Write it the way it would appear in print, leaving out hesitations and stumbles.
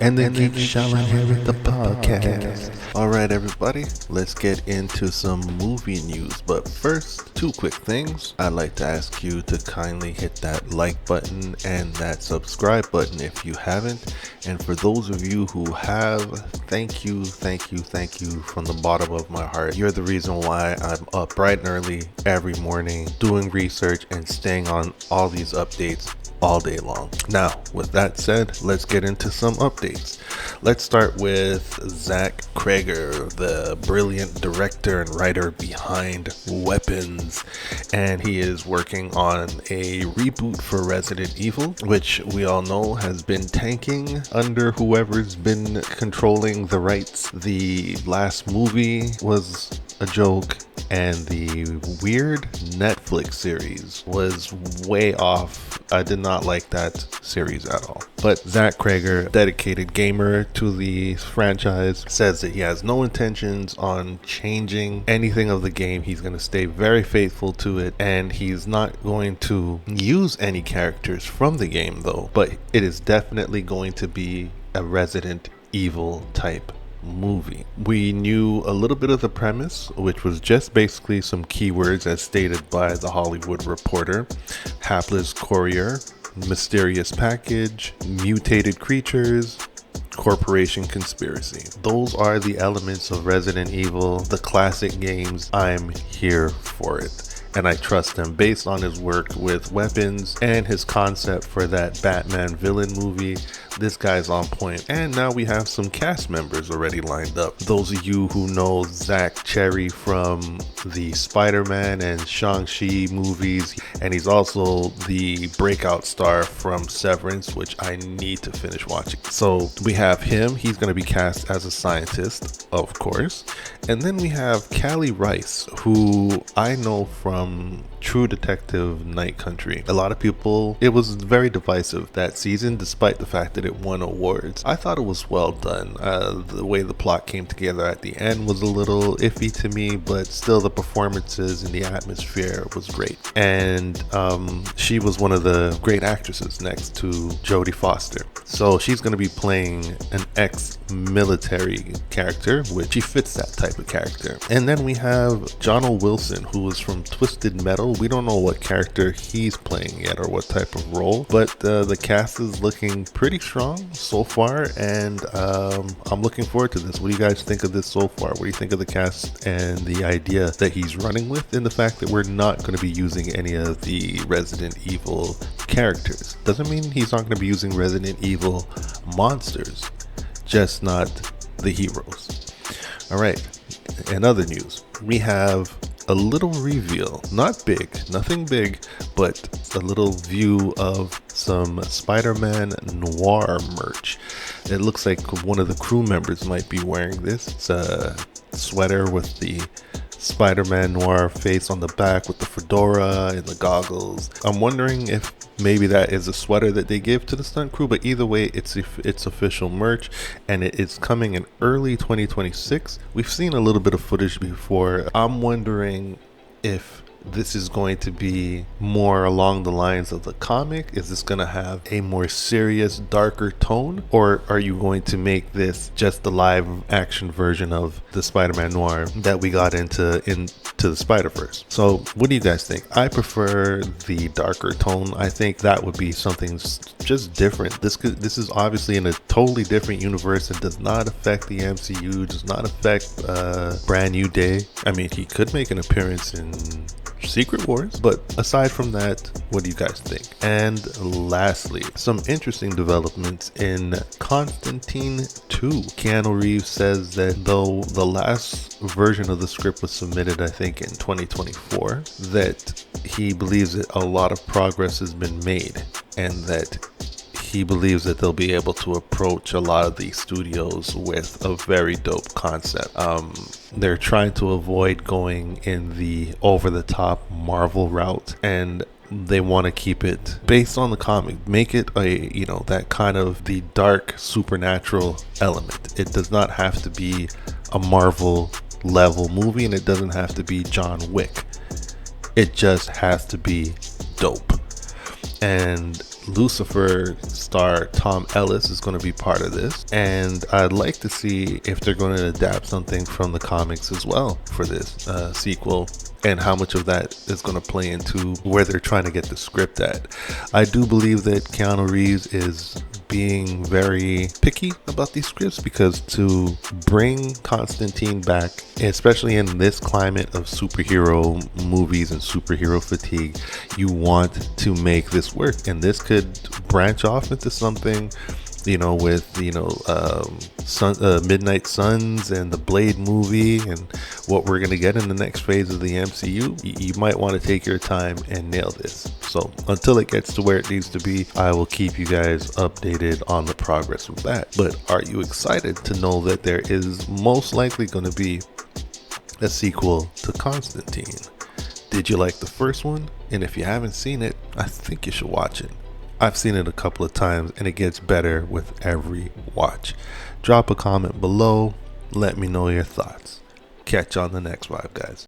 And the geek shall inherit the podcast. Alright, everybody, let's get into some movie news. But first, two quick things. I'd like to ask you to kindly hit that like button and that subscribe button if you haven't. And for those of you who have, thank you from the bottom of my heart. You're the reason why I'm up bright and early every morning doing research and staying on all these updates all day long. Now, with that said, let's get into some updates. Let's start with Zach Cregger, the brilliant director and writer behind Weapons, and he is working on a reboot for Resident Evil, which we all know has been tanking under whoever's been controlling the rights. The last movie was a joke, and the weird Netflix series was way off. I did not like that series at all. But Zach Cregger, dedicated gamer to the franchise, says that he has no intentions on changing anything of the game. He's going to stay very faithful to it, and he's not going to use any characters from the game though. But it is definitely going to be a Resident Evil type movie. We knew a little bit of the premise, which was just basically some keywords as stated by the Hollywood Reporter: hapless courier, mysterious package, mutated creatures, corporation conspiracy. Those are the elements of Resident Evil, the classic games. I'm here for it, and I trust him based on his work with Weapons and his concept for that Batman villain movie. This guy's on point. And now we have some cast members already lined up. Those of you who know Zach Cherry from the Spider-Man and Shang-Chi movies, and he's also the breakout star from Severance, which I need to finish watching. So we have him. He's going to be cast as a scientist, of course. And then we have Callie Rice, who I know from True Detective Night Country. A lot of people, it was very divisive that season, despite the fact that it won awards. I thought it was well done. The way the plot came together at the end was a little iffy to me, but still the performances and the atmosphere was great. And she was one of the great actresses next to Jodie Foster. So she's going to be playing an ex-military character, which she fits that type of character. And then we have John O. Wilson, who is from Twisted Metal. We don't know what character he's playing yet or what type of role, but the cast is looking pretty strong so far, and I'm looking forward to this. What do you guys think of this so far? What do you think of the cast and the idea that he's running with, and the fact that we're not going to be using any of the Resident Evil characters? Doesn't mean he's not going to be using Resident Evil monsters, just not the heroes. All right, in other news, we have a little reveal, not big, nothing big, but a little view of some Spider-Man Noir merch. It looks like one of the crew members might be wearing this. It's a sweater with the Spider-Man Noir face on the back with the fedora and the goggles. I'm wondering if maybe that is a sweater that they give to the stunt crew, but either way, it's official merch, and it is coming in early 2026. We've seen a little bit of footage before. I'm wondering if this is going to be more along the lines of the comic. Is this going to have a more serious, darker tone, or are you going to make this just the live action version of the Spider-Man Noir that we got into the Spider-Verse? So what do you guys think? I prefer the darker tone. I think that would be something just different. This is obviously in a totally different universe. It does not affect the MCU, does not affect Brand New Day. I mean, he could make an appearance in Secret Wars, but aside from that, what do you guys think? And lastly, some interesting developments in Constantine 2. Keanu Reeves says that though the last version of the script was submitted, I think in 2024, that he believes that a lot of progress has been made, and that he believes that they'll be able to approach a lot of these studios with a very dope concept. They're trying to avoid going in the over-the-top Marvel route, and they want to keep it based on the comic. Make it that kind of the dark supernatural element. It does not have to be a Marvel level movie, and it doesn't have to be John Wick. It just has to be dope. And Lucifer star Tom Ellis is going to be part of this, and I'd like to see if they're going to adapt something from the comics as well for this sequel, and how much of that is going to play into where they're trying to get the script at. I do believe that Keanu Reeves is being very picky about these scripts, because to bring Constantine back, especially in this climate of superhero movies and superhero fatigue, you want to make this work, and this could branch off into something, you know, with, you know, Midnight Suns and the Blade movie and what we're going to get in the next phase of the MCU. You might want to take your time and nail this. So until it gets to where it needs to be, I will keep you guys updated on the progress of that. But are you excited to know that there is most likely going to be a sequel to Constantine? Did you like the first one? And if you haven't seen it, I think you should watch it. I've seen it a couple of times and it gets better with every watch. Drop a comment below. Let me know your thoughts. Catch you on the next vibe, guys.